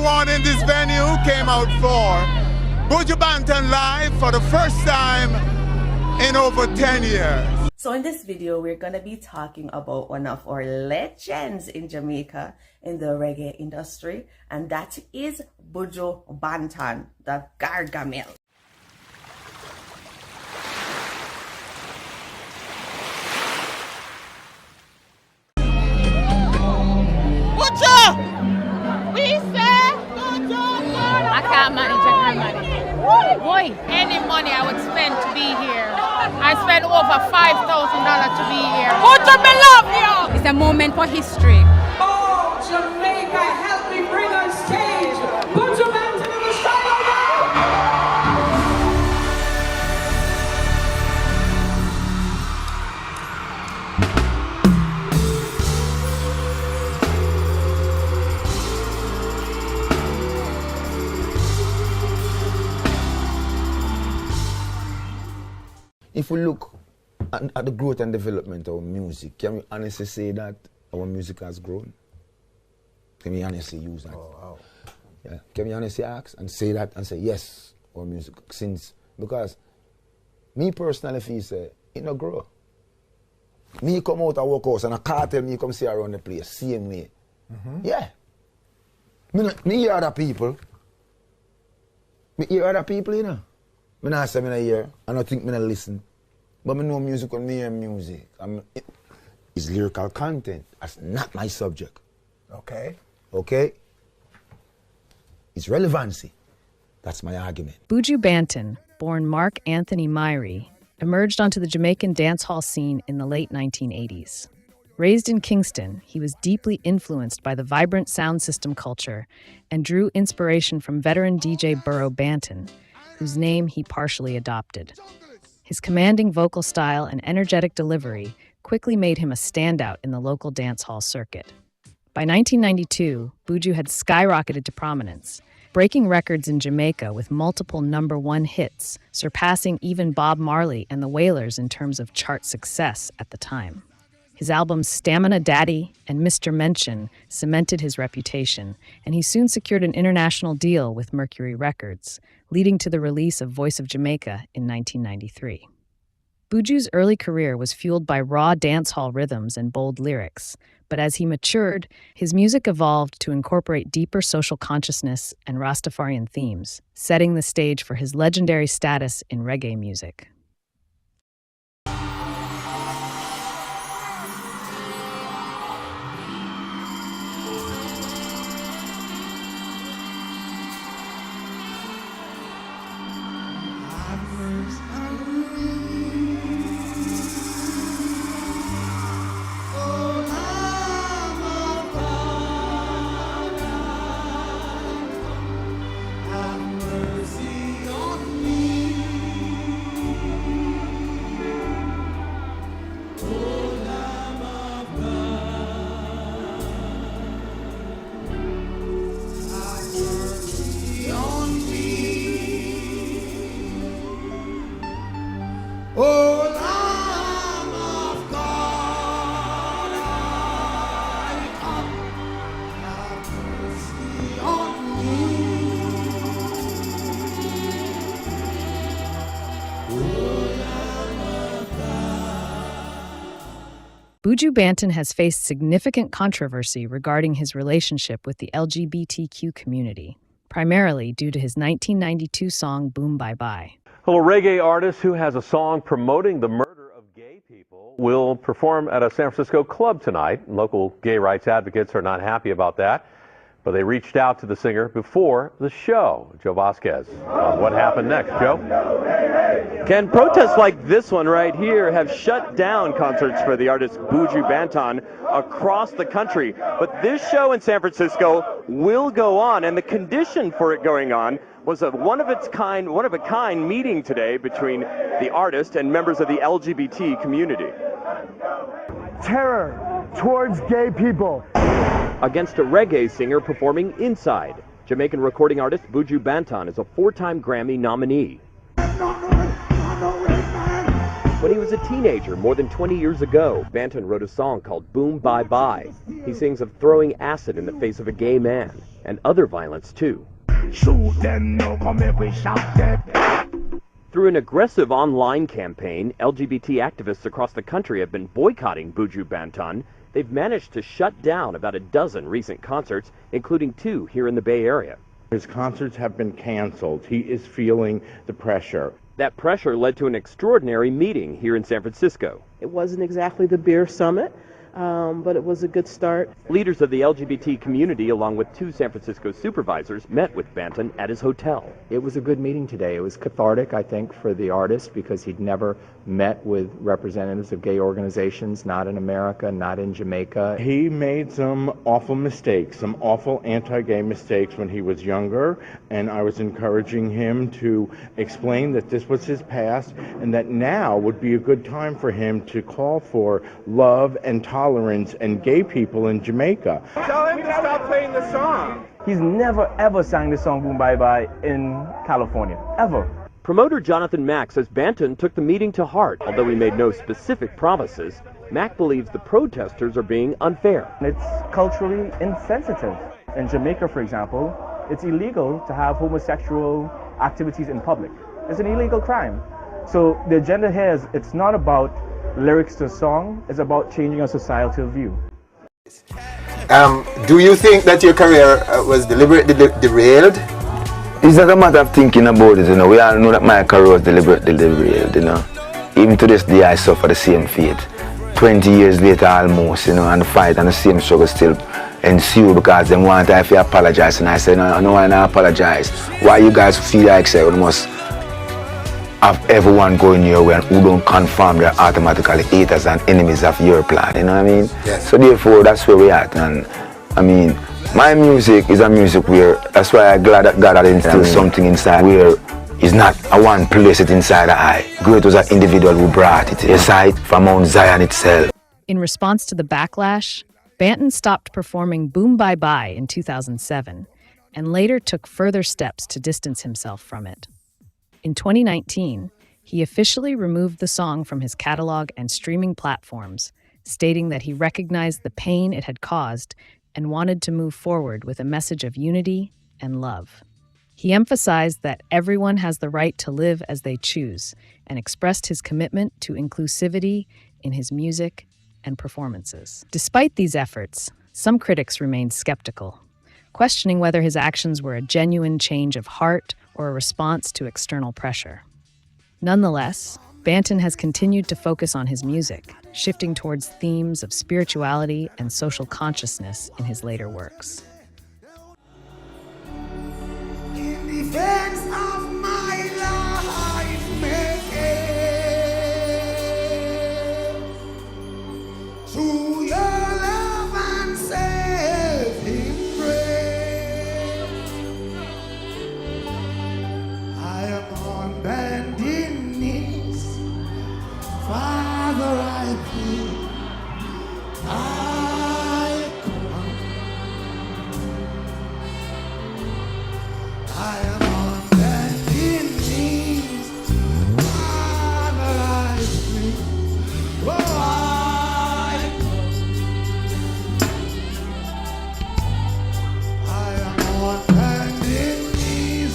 one in this venue came out for Buju Banton live for the first time in over 10 years. So in this video, we're going to be talking about one of our legends in Jamaica in the reggae industry, and that is Buju Banton, the Gargamel. I can't manage. Boy, any money I would spend to be here. I spent over $5,000 to be here. Buju, me love you! It's a moment for history. Oh, Jamaica, help me bring on stage Buju Banton and the Shiloh. If we look at the growth and development of music, can we honestly say that our music has grown? Can we honestly use that? Oh, wow. Yeah. Can we honestly ask and say that and say, yes, our music, because me personally feel say, it no grow. Me come out of workhouse and a cartel me come see around the place, same way. Yeah. Me hear other people. Me hear other people, you know. I don't say I hear, I don't think I listen. But I know music when I hear music. It's lyrical content. That's not my subject. Okay. Okay? It's relevancy. That's my argument. Buju Banton, born Mark Anthony Myrie, emerged onto the Jamaican dancehall scene in the late 1980s. Raised in Kingston, he was deeply influenced by the vibrant sound system culture and drew inspiration from veteran DJ Burro Banton, whose name he partially adopted. His commanding vocal style and energetic delivery quickly made him a standout in the local dancehall circuit. By 1992, Buju had skyrocketed to prominence, breaking records in Jamaica with multiple #1 hits, surpassing even Bob Marley and the Wailers in terms of chart success at the time. His albums Stamina Daddy and Mr. Mention cemented his reputation, and he soon secured an international deal with Mercury Records, leading to the release of Voice of Jamaica in 1993. Buju's early career was fueled by raw dancehall rhythms and bold lyrics, but as he matured, his music evolved to incorporate deeper social consciousness and Rastafarian themes, setting the stage for his legendary status in reggae music. Buju Banton has faced significant controversy regarding his relationship with the LGBTQ community, primarily due to his 1992 song Boom Bye Bye. Well, a reggae artist who has a song promoting the murder of gay people will perform at a San Francisco club tonight. Local gay rights advocates are not happy about that, but they reached out to the singer before the show. Joe Vasquez on what happened next. Joe? Ken, protests like this one right here have shut down concerts for the artist Buju Banton across the country. But this show in San Francisco will go on, and the condition for it going on was a one-of-a-kind meeting today between the artist and members of the LGBT community. Terror towards gay people. Against a reggae singer performing inside. Jamaican recording artist Buju Banton is a 4-time Grammy nominee. When he was a teenager more than 20 years ago, Banton wrote a song called Boom Bye Bye. He sings of throwing acid in the face of a gay man. and other violence too. Shoot them, no come if we shot them. Through an aggressive online campaign, LGBT activists across the country have been boycotting Buju Banton. They've managed to shut down about a dozen recent concerts, including 2 here in the Bay Area. His concerts have been canceled. He is feeling the pressure. That pressure led to an extraordinary meeting here in San Francisco. It wasn't exactly the beer summit, but it was a good start. Leaders of the LGBT community, along with 2 San Francisco supervisors, met with Banton at his hotel. It was a good meeting today. It was cathartic, I think, for the artist because he'd never met with representatives of gay organizations, not in America, not in Jamaica. He made some awful mistakes, some awful anti-gay mistakes when he was younger, and I was encouraging him to explain that this was his past and that now would be a good time for him to call for love and tolerance and gay people in Jamaica. Tell him to stop playing the song. He's never ever sang the song Boom Bye Bye in California, ever. Promoter Jonathan Mack says Banton took the meeting to heart. Although he made no specific promises, Mack believes the protesters are being unfair. It's culturally insensitive. In Jamaica, for example, it's illegal to have homosexual activities in public. It's an illegal crime. So the agenda here is it's not about lyrics to a song, it's about changing a societal view. Do you think that your career was deliberately derailed? It's not a matter of thinking about it, you know. We all know that my career was deliberately derailed, you know. Even to this day, I suffer the same fate. 20 years later, almost, you know, and the fight and the same struggle still ensue because they want I to apologize, and I say, no, I don't apologize. Why you guys feel like say we must have everyone going your way and who don't conform, they're automatically haters and enemies of your plan, you know what I mean? Yes. So therefore, that's where we're at, and I mean, my music is a music where, that's why I'm glad that God had instilled something inside where it's not a one place it inside the eye. Great was an individual who brought it aside from Mount Zion itself. In response to the backlash, Banton stopped performing Boom Bye Bye in 2007 and later took further steps to distance himself from it. In 2019, he officially removed the song from his catalog and streaming platforms, stating that he recognized the pain it had caused and wanted to move forward with a message of unity and love. He emphasized that everyone has the right to live as they choose and expressed his commitment to inclusivity in his music and performances. Despite these efforts, some critics remained skeptical, questioning whether his actions were a genuine change of heart or a response to external pressure. Nonetheless, Banton has continued to focus on his music, shifting towards themes of spirituality and social consciousness in his later works. In defense of my life, make it to your love and saving grace. I am on bending knees, Father, I plead, I come. I am on bending knees, Father, I plead, oh, I am on bending knees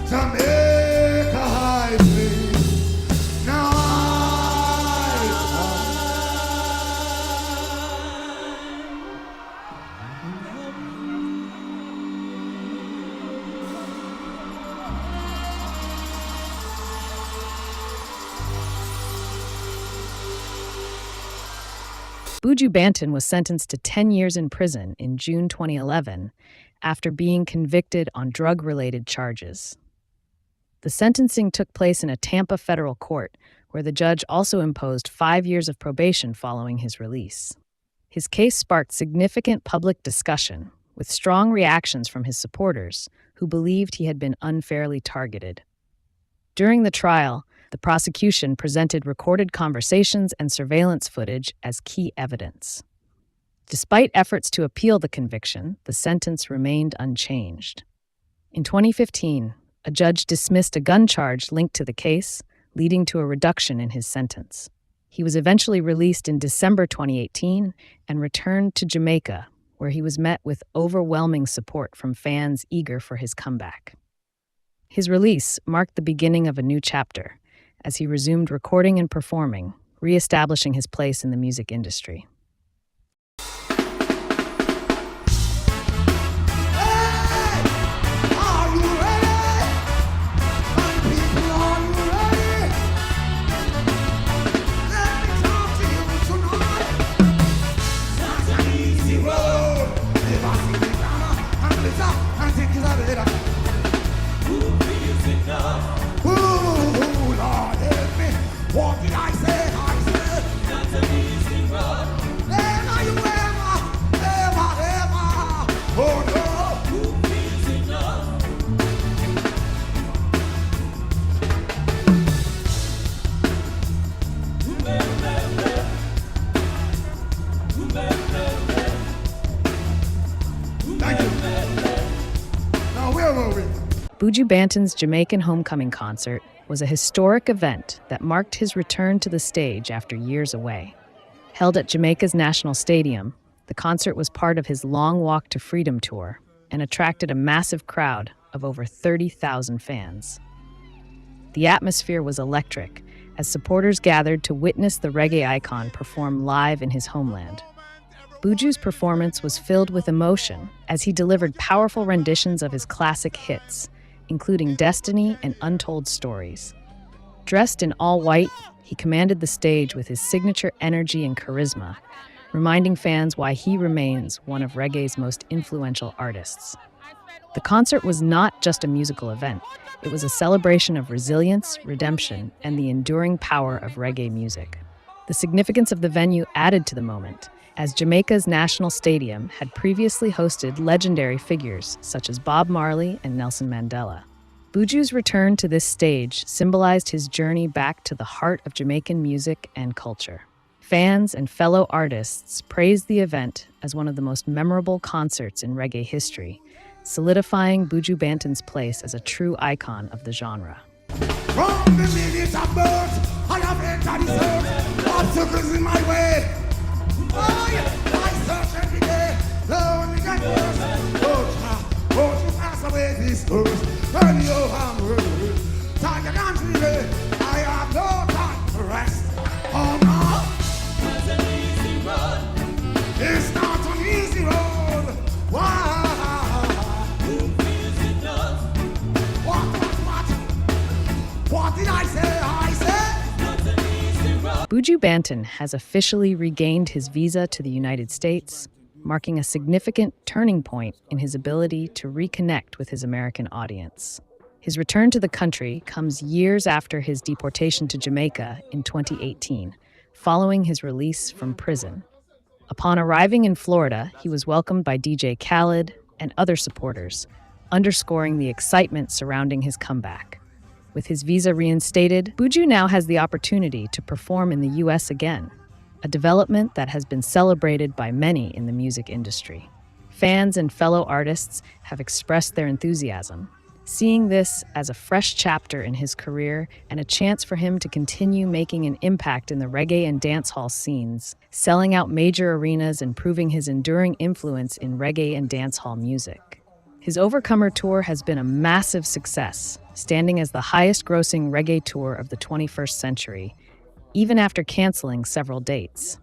to make a high plea. Now Buju Banton was sentenced to 10 years in prison in June 2011 after being convicted on drug-related charges. The sentencing took place in a Tampa federal court, where the judge also imposed 5 years of probation following his release. His case sparked significant public discussion, with strong reactions from his supporters, who believed he had been unfairly targeted. During the trial, the prosecution presented recorded conversations and surveillance footage as key evidence. Despite efforts to appeal the conviction, the sentence remained unchanged. In 2015, a judge dismissed a gun charge linked to the case, leading to a reduction in his sentence. He was eventually released in December 2018 and returned to Jamaica, where he was met with overwhelming support from fans eager for his comeback. His release marked the beginning of a new chapter as he resumed recording and performing, re-establishing his place in the music industry. What did I say? I said that's an easy road. Never you ever, oh no. Who feels enough? Thank you. Now where were we? Buju Banton's Jamaican Homecoming Concert was a historic event that marked his return to the stage after years away. Held at Jamaica's National Stadium, the concert was part of his Long Walk to Freedom tour and attracted a massive crowd of over 30,000 fans. The atmosphere was electric as supporters gathered to witness the reggae icon perform live in his homeland. Buju's performance was filled with emotion as he delivered powerful renditions of his classic hits, including Destiny and Untold Stories. Dressed in all white, he commanded the stage with his signature energy and charisma, reminding fans why he remains one of reggae's most influential artists. The concert was not just a musical event, it was a celebration of resilience, redemption, and the enduring power of reggae music. The significance of the venue added to the moment, as Jamaica's National Stadium had previously hosted legendary figures such as Bob Marley and Nelson Mandela. Buju's return to this stage symbolized his journey back to the heart of Jamaican music and culture. Fans and fellow artists praised the event as one of the most memorable concerts in reggae history, solidifying Buju Banton's place as a true icon of the genre. From the minute of birth, I have entered this earth, obstacles in my way. Oh yeah, I search every day, lonely get worse. Oh, to pass away this earth, turn your hammer. Time to country, I have no time to rest. Oh no, it's an easy road. It's not an easy road. Why? Who feels enough? What did I say? I said it's an easy road. Buju Banton has officially regained his visa to the United States, marking a significant turning point in his ability to reconnect with his American audience. His return to the country comes years after his deportation to Jamaica in 2018, following his release from prison. Upon arriving in Florida, he was welcomed by DJ Khaled and other supporters, underscoring the excitement surrounding his comeback. With his visa reinstated, Buju now has the opportunity to perform in the U.S. again, a development that has been celebrated by many in the music industry. Fans and fellow artists have expressed their enthusiasm, seeing this as a fresh chapter in his career and a chance for him to continue making an impact in the reggae and dancehall scenes, selling out major arenas and proving his enduring influence in reggae and dancehall music. His Overcomer tour has been a massive success, standing as the highest-grossing reggae tour of the 21st century, even after canceling several dates.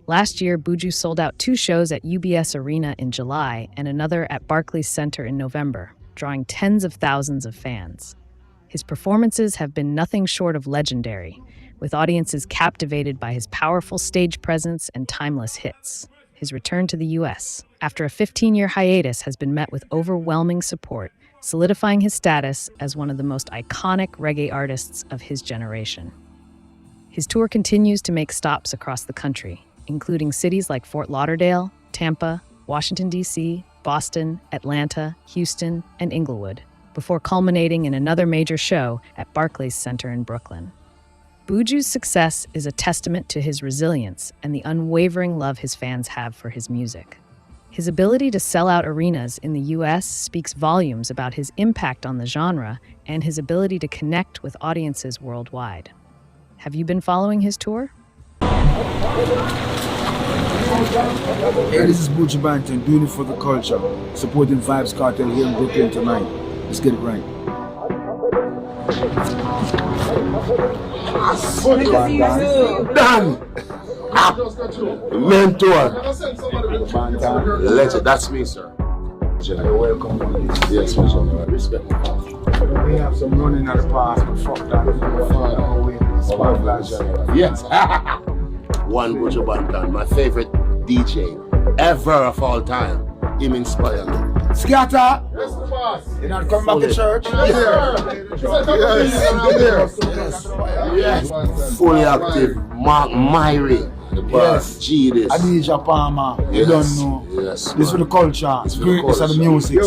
Last year, Buju sold out 2 shows at UBS Arena in July and another at Barclays Center in November, drawing tens of thousands of fans. His performances have been nothing short of legendary, with audiences captivated by his powerful stage presence and timeless hits. His return to the U.S., after a 15-year hiatus, has been met with overwhelming support, solidifying his status as one of the most iconic reggae artists of his generation. His tour continues to make stops across the country, including cities like Fort Lauderdale, Tampa, Washington, D.C., Boston, Atlanta, Houston, and Inglewood, before culminating in another major show at Barclays Center in Brooklyn. Buju's success is a testament to his resilience and the unwavering love his fans have for his music. His ability to sell out arenas in the U.S. speaks volumes about his impact on the genre and his ability to connect with audiences worldwide. Have you been following his tour? Hey, this is Buju Banton doing it for the culture, supporting Vybz Kartel here in Brooklyn tonight. Let's get it right. Done. Mentor. Legend. That's me, sir. You're welcome. Yes, Mr. Respect my father. We have some running at the past, but fuck that. Yes. One Buju Banton, my favorite DJ ever of all time. Him inspired me. Scatter! You're not coming back to church? Yes. Fully active. Mark Myrie. The boss. G this. Adija Palmer. You don't know. Yes. This for the culture. Greatness of the music.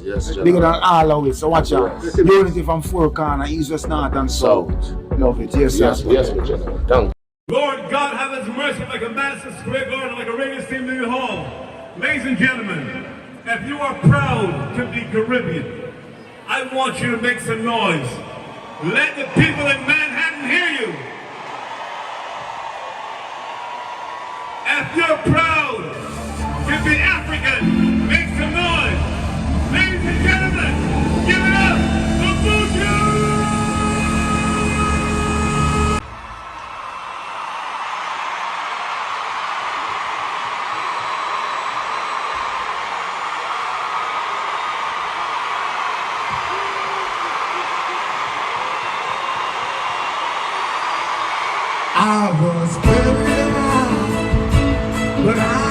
Yes. See? Bigger than all of it. So watch out. Unity from four corners, east, west, north, and south. Love it. Yes, yes, yes, Thank you. Lord God, have His mercy like a Madison Square Garden, like a Reagan Stadium Hall. Ladies and gentlemen, if you are proud to be Caribbean, I want you to make some noise. Let the people in Manhattan hear you. If you're proud to be African, make some noise. Ladies and gentlemen, give it up for Buju! I was carried out, but I